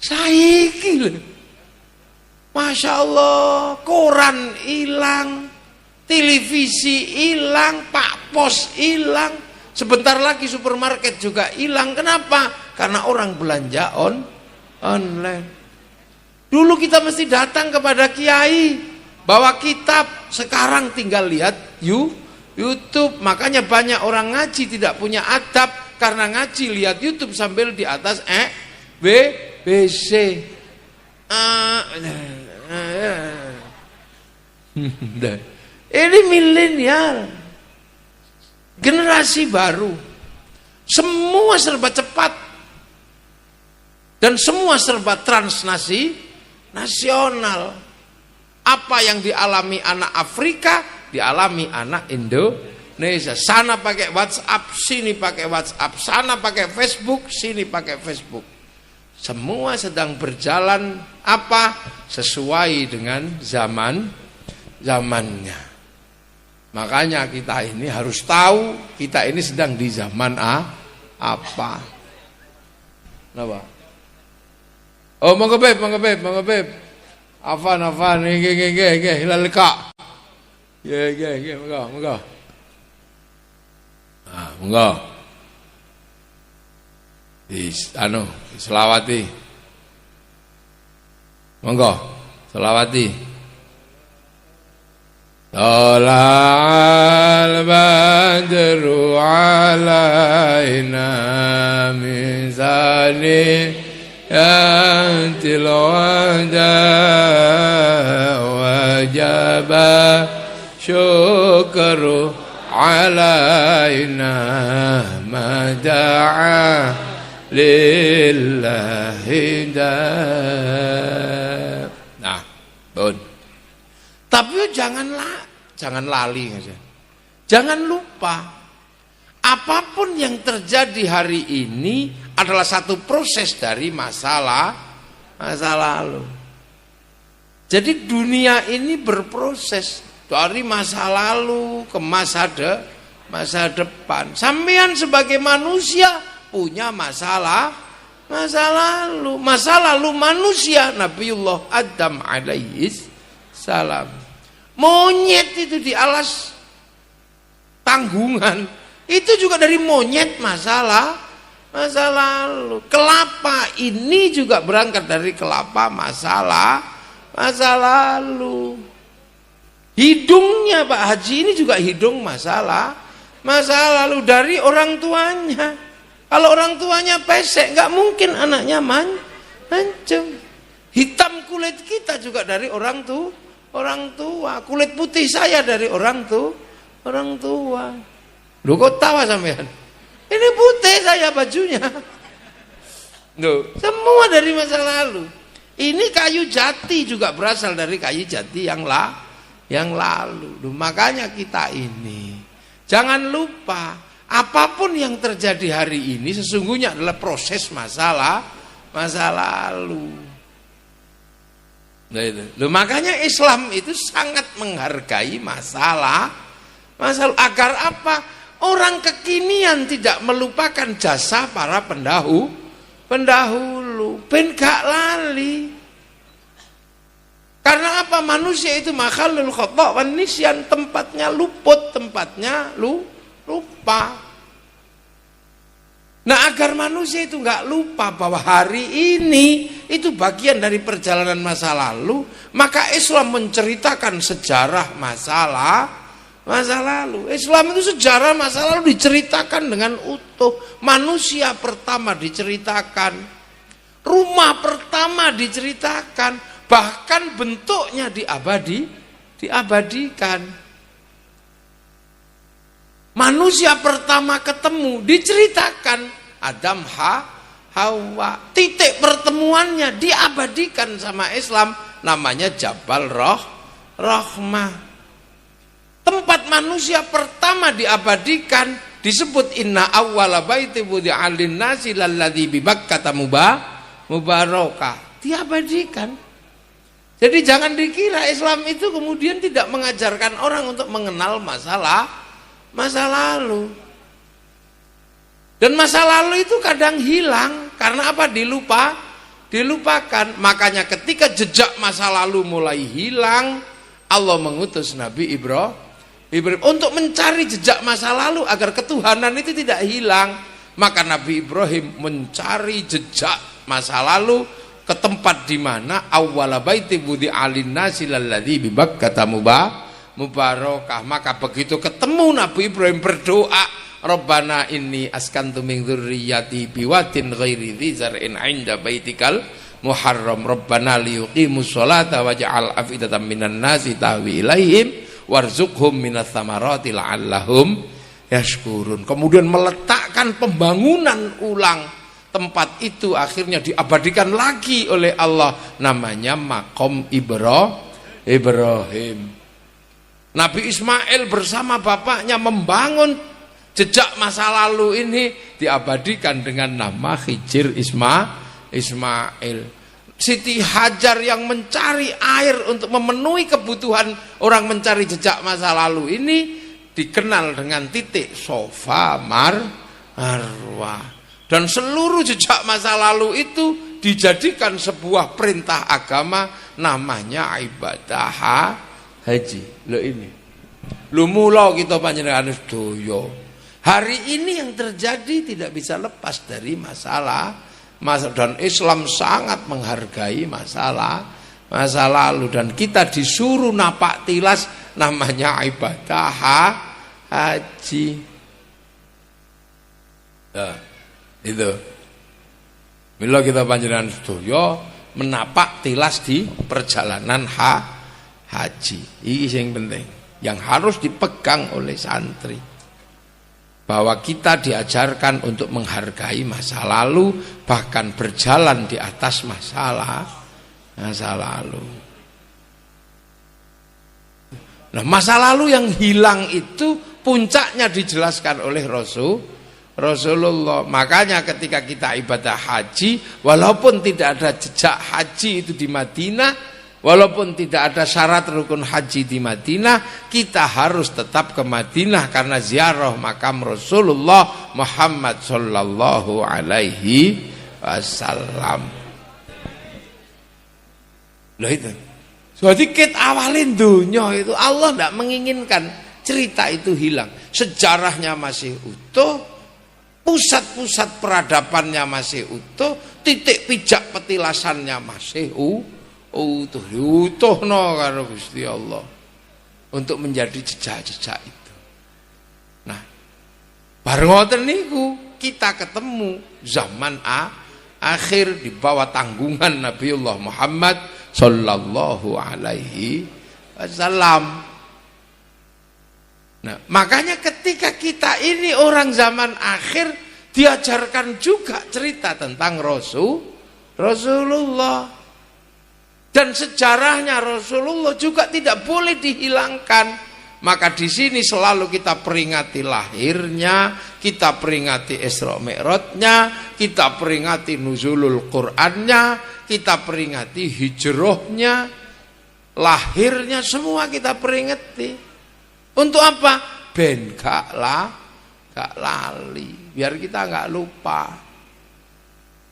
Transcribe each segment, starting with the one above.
Saiki lho. Masya Allah, koran hilang, televisi hilang, Pak Pos hilang, sebentar lagi supermarket juga hilang. Kenapa? Karena orang belanja online. Dulu kita mesti datang kepada kiai, bawa kitab. Sekarang tinggal lihat YouTube. Makanya banyak orang ngaji tidak punya adab, karena ngaji lihat YouTube sambil di atas BC. Ini milenial, generasi baru, semua serba cepat dan semua serba transnasional. Apa yang dialami anak Afrika dialami anak Indonesia. Sana pakai WhatsApp, sini pakai WhatsApp, sana pakai Facebook, sini pakai Facebook. Semua sedang berjalan apa? Sesuai dengan zamannya. Makanya kita ini harus tahu kita ini sedang di zaman apa. Kenapa? Oh, monggo Beb. Afan, nggih, laleka. Nggih, monggo. Ah, monggo. Selawati. Monggo, selawati. Tala'al badru alaina min zaniyatil wada wajaba syukru alaina mada'a lillahi da. Nah, Bun. Tapi jangan lali aja. Jangan lupa, apapun yang terjadi hari ini adalah satu proses dari masa lalu. Jadi dunia ini berproses dari masa lalu ke masa depan. Sampean sebagai manusia punya masa lalu manusia Nabiullah Adam alaihis salam. Monyet itu di alas tanggungan, itu juga dari monyet masa lalu. Kelapa ini juga berangkat dari kelapa masa lalu. Hidungnya Pak Haji ini juga hidung masa lalu dari orang tuanya. Kalau orang tuanya pesek, nggak mungkin anaknya mancung. Hitam kulit kita juga dari orang tua. Kulit putih saya dari orang tua. Lu kok tawa sampean? Ini putih saya bajunya. Loh, semua dari masa lalu. Ini kayu jati juga berasal dari kayu jati yang lalu. Loh, makanya kita ini jangan lupa, apapun yang terjadi hari ini sesungguhnya adalah proses masa lalu. Nah, itu. Makanya Islam itu sangat menghargai masalah agar apa? Orang kekinian tidak melupakan jasa para pendahulu, ben gak lali. Karena apa? Manusia itu makhluk khata' wan nisyan, tempatnya luput, tempatnya lupa. Nah, agar manusia itu nggak lupa bahwa hari ini itu bagian dari perjalanan masa lalu, maka Islam menceritakan sejarah masa lalu. Islam itu sejarah masa lalu diceritakan dengan utuh. Manusia pertama diceritakan, rumah pertama diceritakan, bahkan bentuknya diabadikan. Manusia pertama ketemu diceritakan, Adam Hawa. Titik pertemuannya diabadikan sama Islam, namanya Jabal Rahmah. Tempat manusia pertama diabadikan disebut inna awwala baiti wudi'a lin-nasi lalladzi bi Makkah mubarakah. Diabadikan. Jadi jangan dikira Islam itu kemudian tidak mengajarkan orang untuk mengenal masa lalu. Dan masa lalu itu kadang hilang karena apa? dilupakan. Makanya ketika jejak masa lalu mulai hilang, Allah mengutus Nabi Ibrahim untuk mencari jejak masa lalu agar ketuhanan itu tidak hilang. Maka Nabi Ibrahim mencari jejak masa lalu ke tempat di mana awwala baiti wudi'a lin-nasi lalladzi bi Bakkah mubarakah. Maka begitu ketemu Nabi Ibrahim berdoa, Rabbana inni askantu min dzurriyyati biwadin ghairi dzi zar'in 'inda baitikal muharram Rabbana liyuqimus sholata waj'al afidatan minan nasi tahwi ilaihim warzuqhum minas tsamarati la'allahum yashkurun. Kemudian meletakkan pembangunan ulang tempat itu, akhirnya diabadikan lagi oleh Allah, namanya Maqam Ibrahim. Nabi Ismail bersama bapaknya membangun jejak masa lalu ini, diabadikan dengan nama Hijr Ismail. Siti Hajar yang mencari air untuk memenuhi kebutuhan orang mencari jejak masa lalu ini dikenal dengan titik Sofa Marwah. Dan seluruh jejak masa lalu itu dijadikan sebuah perintah agama, namanya ibadah haji. Loh ini, lu mula kita panjenengan sedaya. Hari ini yang terjadi tidak bisa lepas dari masalah, dan Islam sangat menghargai masalah masa lalu, dan kita disuruh napak tilas namanya ibadah haji. Itu bila kita panjenengan sedaya menapak tilas di perjalanan haji, ini yang penting yang harus dipegang oleh santri, bahwa kita diajarkan untuk menghargai masa lalu, bahkan berjalan di atas masa lalu. Nah, masa lalu yang hilang itu puncaknya dijelaskan oleh Rasulullah. Makanya ketika kita ibadah haji, walaupun tidak ada jejak haji itu di Madinah, walaupun tidak ada syarat rukun haji di Madinah, kita harus tetap ke Madinah karena ziarah makam Rasulullah Muhammad sallallahu alaihi wasallam. Loh itu. Sedikit awalin dunia itu Allah tidak menginginkan cerita itu hilang. Sejarahnya masih utuh, pusat-pusat peradabannya masih utuh, titik pijak petilasannya masih utuh no karo Gusti Allah untuk menjadi jejak-jejak itu. Nah, bareng ngoten niku kita ketemu zaman akhir di bawah tanggungan Nabiullah Muhammad sallallahu alaihi wasallam. Nah, makanya ketika kita ini orang zaman akhir diajarkan juga cerita tentang Rasulullah. Dan sejarahnya Rasulullah juga tidak boleh dihilangkan. Maka di sini selalu kita peringati lahirnya, kita peringati Isra Mi'rajnya, kita peringati nuzulul Qur'annya, kita peringati hijrahnya, lahirnya, semua kita peringati. Untuk apa? Ben gak lali, biar kita gak lupa.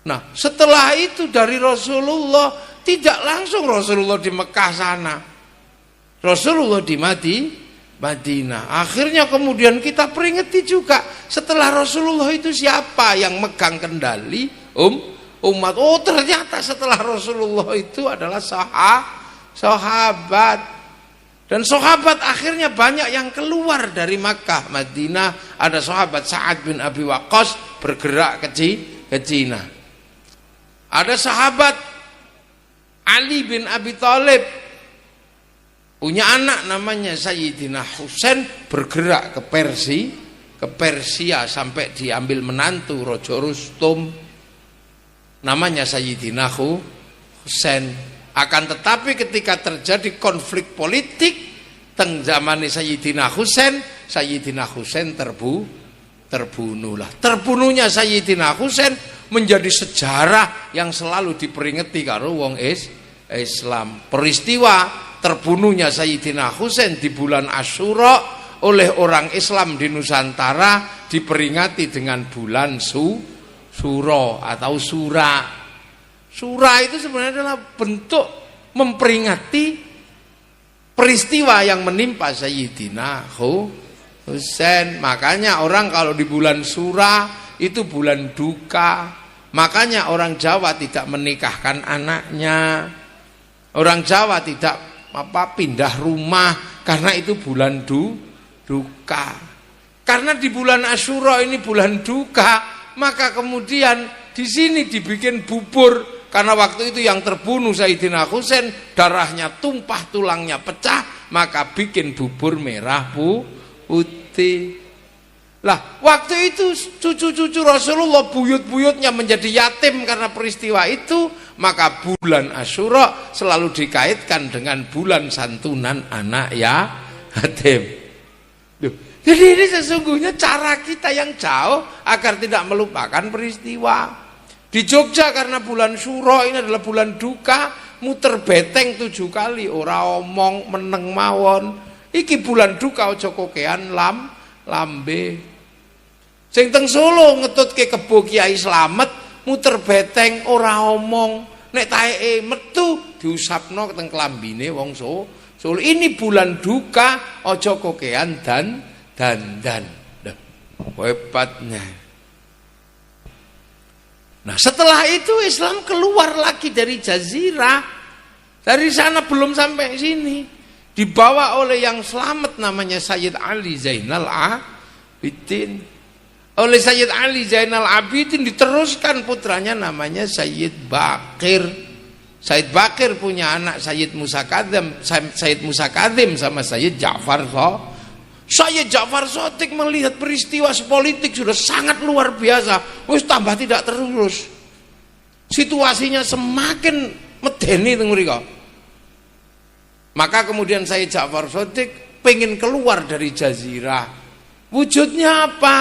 Nah, setelah itu dari Rasulullah, tidak langsung Rasulullah di Mekah sana, Rasulullah di Madinah. Akhirnya kemudian kita peringati juga, setelah Rasulullah itu siapa yang megang kendali umat. Oh, ternyata setelah Rasulullah itu adalah sahabat. Dan sahabat akhirnya banyak yang keluar dari Makkah, Madinah. Ada sahabat Sa'ad bin Abi Waqqas bergerak ke Cina. Ada sahabat Ali bin Abi Thalib punya anak namanya Sayyidina Husain, bergerak ke Persia sampai diambil menantu Raja Rustum, namanya Sayyidina Husain. Akan tetapi ketika terjadi konflik politik teng zaman Sayyidina Husain terbunuhlah. Terbunuhnya Sayyidina Husain menjadi sejarah yang selalu diperingati karo wong Islam. Peristiwa terbunuhnya Sayyidina Husain di bulan Asyura oleh orang Islam di Nusantara diperingati dengan bulan Suro atau Sura. Surah itu sebenarnya adalah bentuk memperingati peristiwa yang menimpa Sayyidina Husain. Makanya orang kalau di bulan Surah itu bulan duka. Makanya orang Jawa tidak menikahkan anaknya. Orang Jawa tidak pindah rumah karena itu bulan duka. Karena di bulan Asyura ini bulan duka, maka kemudian di sini dibikin bubur karena waktu itu yang terbunuh Sayyidina Husain darahnya tumpah, tulangnya pecah, maka bikin bubur merah putih. Lah, waktu itu cucu-cucu Rasulullah buyut-buyutnya menjadi yatim karena peristiwa itu, maka bulan Asyura selalu dikaitkan dengan bulan santunan anak yatim. Jadi ini sesungguhnya cara kita yang jauh agar tidak melupakan peristiwa. Di Jogja karena bulan Syuro ini adalah bulan duka, muter beteng 7 kali, ora omong meneng mawon. Iki bulan duka aja kokean lambe. Sing teng Solo ngetutke kebo Kiai Slamet, muter beteng ora omong. Nek taeke metu diusapno teng klambine wong Solo. Ini bulan duka, aja kokean dan hebatnya. Nah, setelah itu Islam keluar lagi dari Jazirah. Dari sana belum sampai sini. Dibawa oleh yang selamat namanya Sayyid Ali Zainal Abidin. Oleh Sayyid Ali Zainal Abidin diteruskan putranya namanya Sayyid Bakir. Sayyid Bakir punya anak Sayyid Musa Kadzim sama Sayyid Ja'far Sayyid Ja'far Shadiq melihat peristiwa politik sudah sangat luar biasa, wis tambah tidak terurus. Situasinya semakin medeni teng mriko. Maka kemudian Sayyid Ja'far Shadiq pengen keluar dari Jazirah. Wujudnya apa?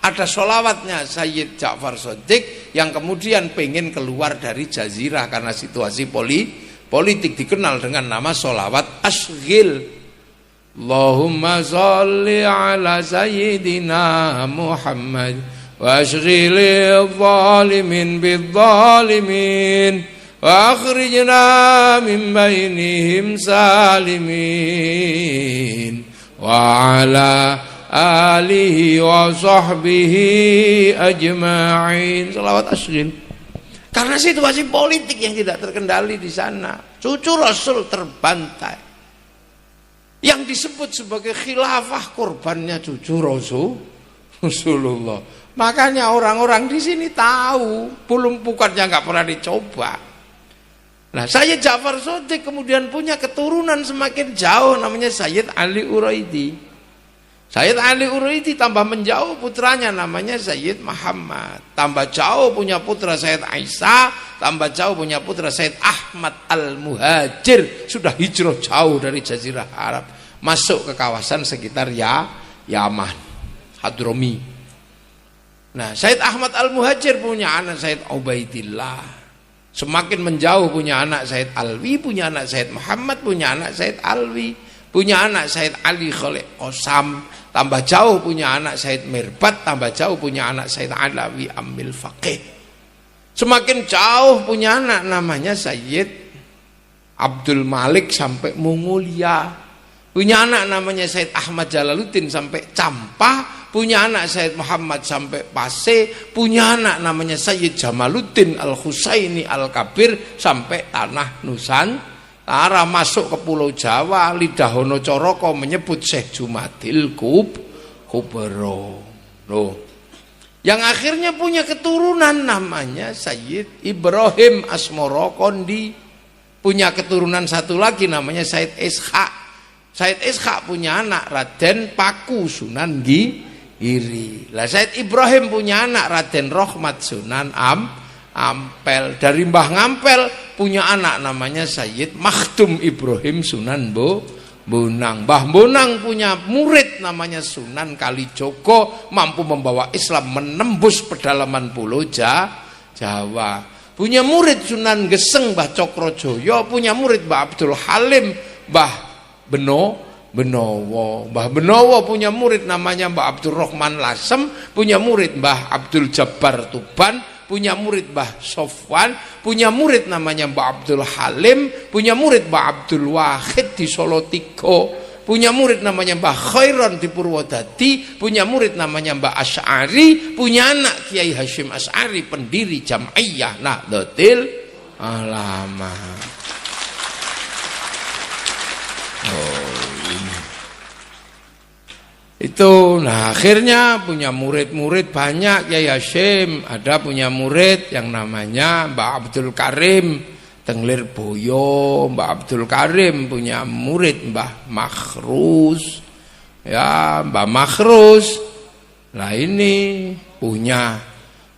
Ada sholawatnya Sayyid Ja'far Shadiq yang kemudian pengen keluar dari Jazirah karena situasi politik dikenal dengan nama sholawat Asghil. Allahumma sholli ala Sayyidina Muhammad wa ashghilil zalimin bizzalimin wa akhrijna min bainihim salimin wa ala alihi wa sahbihi ajma'in. Salawat Asghil. Karena situasi politik yang tidak terkendali di sana, cucu Rasul terbantai. Yang disebut sebagai khilafah korbannya cucu Rasulullah. Makanya orang-orang di sini tahu, belum bukannya nggak pernah dicoba. Nah, Sayyid Ja'far Shadiq kemudian punya keturunan semakin jauh namanya Sayyid Ali Uraidi. Sayyid Ali Uraidi tambah menjauh putranya namanya Sayyid Muhammad. Tambah jauh punya putra Sayyid Aisyah, tambah jauh punya putra Sayyid Ahmad Al-Muhajir. Sudah hijrah jauh dari Jazirah Arab masuk ke kawasan sekitar Yaman, Hadrami. Nah, Sayyid Ahmad Al-Muhajir punya anak Sayyid Ubaidillah. Semakin menjauh punya anak Sayyid Alwi, punya anak Sayyid Muhammad, punya anak Sayyid Alwi, punya anak Sayyid Ali Khalid Qasam, tambah jauh punya anak Sayyid Mirbat, tambah jauh punya anak Sayyid Alawi Amil Faqih. Semakin jauh punya anak namanya Sayyid Abdul Malik sampai Mongolia. Punya anak namanya Sayyid Ahmad Jalaluddin sampai Campah, punya anak Sayyid Muhammad sampai Pase, punya anak namanya Sayyid Jamaluddin Al-Husaini Al-Kabir sampai tanah Nusantara, masuk ke Pulau Jawa. Lidahono Coroko menyebut Syekh Jumadil Kubro. Loh. Yang akhirnya punya keturunan namanya Sayyid Ibrahim Asmoro Kondi. Punya keturunan satu lagi namanya Sayyid Ishaq. Sayyid Ishaq punya anak Raden Paku Sunan Giri. Lah Sayyid Ibrahim punya anak Raden Rohmat Sunan Ampel. Dari Mbah Ngampel punya anak namanya Sayyid Makhdum Ibrahim Sunan Bonang. Mbah Bonang punya murid namanya Sunan Kalijogo, mampu membawa Islam menembus pedalaman Pulau Jawa. Punya murid Sunan Geseng Mbah Cokrojoyo, punya murid Mbah Abdul Halim Mbah Benowo. Mbah Benowo punya murid namanya Mbah Abdul Rahman Lasem, punya murid Mbah Abdul Jabbar Tuban, punya murid Mbah Sofwan, punya murid namanya Mbah Abdul Halim, punya murid Mbah Abdul Wahid di Solo Tigo, punya murid namanya Mbah Khairon di Purwodadi, punya murid namanya Mbah Asy'ari, punya anak Kiai Hasyim Asy'ari pendiri Jam'iyah Nahdlatul Ulama. Itu, nah akhirnya punya murid-murid banyak. Kiai Hasyim ada punya murid yang namanya Mbak Abdul Karim Tenglir Boyo. Mbak Abdul Karim punya murid Mbah Makhrus, ya Mbah Makhrus. Nah ini punya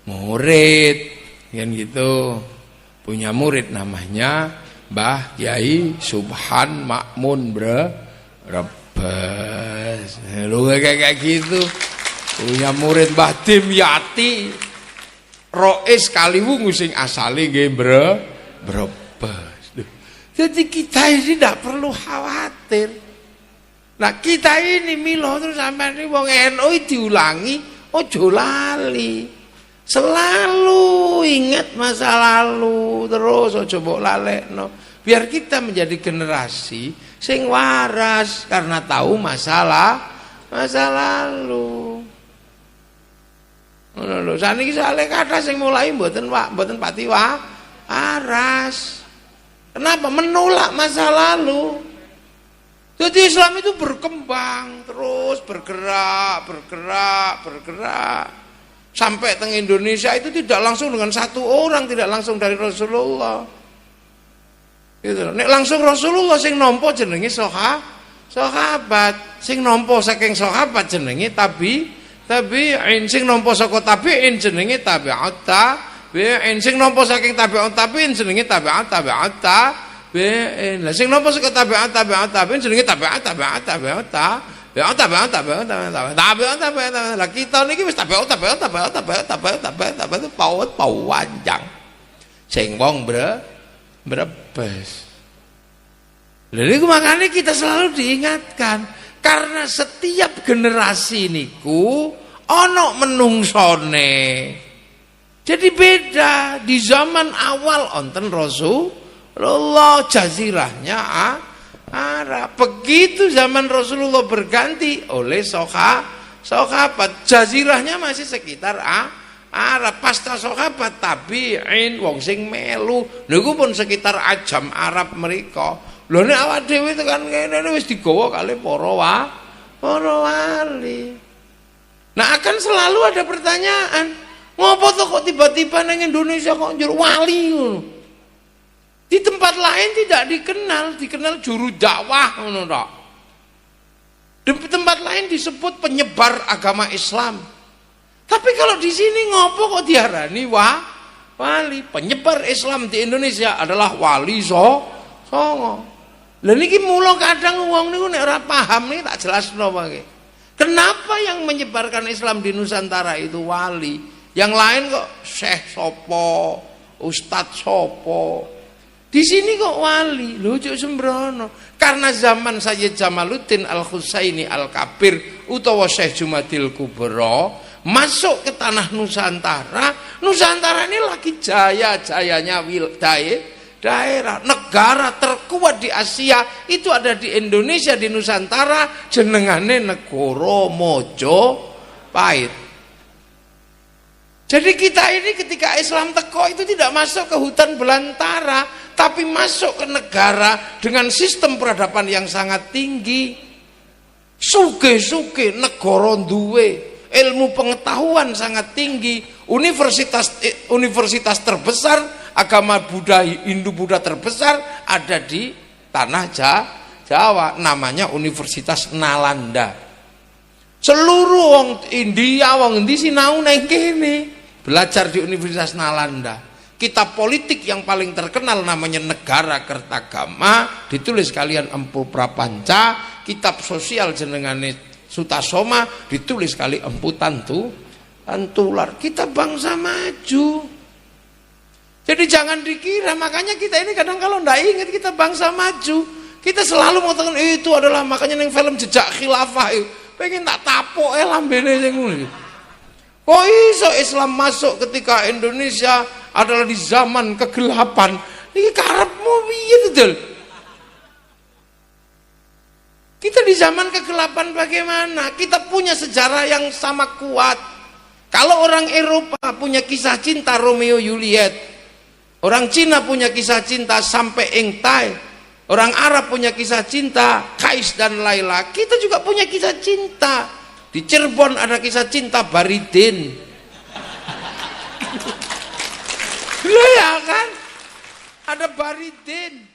murid kan gitu, punya murid namanya Mbah Kiai Subhan Makmun Brebes. Lu kayak gitu. Punya murid Mbah Dimyati Rois Kaliwungu sing asale nggih Brebes. Jadi kita ini tidak perlu khawatir. Nah kita ini milo terus sampai ini wong NU diulangi, ojo lali. Selalu ingat masa lalu terus, ojo mbok lalekno. Biar kita menjadi generasi sing waras karena tahu masa lalu. Ngono lho, saniki soalé kathah sing mulai mboten pati waras. Kenapa? Menolak masa lalu. Jadi Islam itu berkembang terus, bergerak. Sampai teng Indonesia itu tidak langsung dengan satu orang, tidak langsung dari Rasulullah. Gitu. Nek langsung Rasulullah sing nampa jenenge sahabat, sing nampa saking sahabat jenenge tabi'in, sing nampa saka tabi'in jenenge tabi'ut tabi'in, sing nampa saking tabi'ut tabi'in jenenge tabi'ut tabi'in. Lah sing nampa saka tabi'ut tabi'in jenenge tabi'ut tabi'in. Lah kita niki wis tabi'ut panjang. Sing wong Brebes. Lalu makanya kita selalu diingatkan karena setiap generasi niku ono menungsone. Jadi beda di zaman awal onten Rasulullah jazirahnya Arab. Begitu zaman Rasulullah berganti oleh sahabat jazirahnya masih sekitar Arab. Pasca sahabat tabi'in wong sing melu niku pun sekitar ajam Arab mereka. Lho nek awak dhewe tekan kene wis digawa kali para wali. Nah akan selalu ada pertanyaan, ngopo to kok tiba-tiba nang Indonesia kok njur wali ngono. Di tempat lain tidak dikenal juru dakwah ngono tok. Di tempat lain disebut penyebar agama Islam. Tapi kalau di sini ngopo kok diarani wali? Penyebar Islam di Indonesia adalah wali songo. Lah niki mula kadang wong niku nek ora paham niki tak jelasno wae. Kenapa yang menyebarkan Islam di Nusantara itu wali? Yang lain kok syekh sopo, ustadz sopo. Di sini kok wali? Lucu sembrono. Karena zaman Sayyid Jamaluddin Al-Husaini Al-Kabir utawa Syekh Jumadil Kubro masuk ke tanah Nusantara. Nusantara ini lagi jaya-jayanya daerah. Negara terkuat di Asia itu ada di Indonesia, di Nusantara, jenengane Negoro Mojopahit. Jadi kita ini ketika Islam teko itu tidak masuk ke hutan belantara, tapi masuk ke negara dengan sistem peradaban yang sangat tinggi. Suge-suge negara duwe ilmu pengetahuan sangat tinggi, universitas terbesar agama Buddha Hindu-Buddha terbesar ada di tanah Jawa, namanya Universitas Nalanda. Seluruh wong India, wong endi sinau nang kene, belajar di Universitas Nalanda. Kitab politik yang paling terkenal namanya Negara Kertagama, ditulis kalian Empu Prapanca. Kitab sosial jenengane Sutasoma, ditulis kali Empu Tantular. Kita bangsa maju. Jadi jangan dikira, makanya kita ini kadang kalau ndak ingat kita bangsa maju, kita selalu mengatakan itu adalah, makanya yang film Jejak Khilafah itu pengen tak tapok lambene sing ngono. Kok iso Islam masuk ketika Indonesia adalah di zaman kegelapan? Ini karepmu piye betul? Kita di zaman kegelapan bagaimana? Kita punya sejarah yang sama kuat. Kalau orang Eropa punya kisah cinta Romeo Juliet, orang Cina punya kisah cinta sampai Eng Tai, orang Arab punya kisah cinta Kais dan Laila, kita juga punya kisah cinta. Di Cirebon ada kisah cinta Baridin. Loh ya kan? Ada Baridin.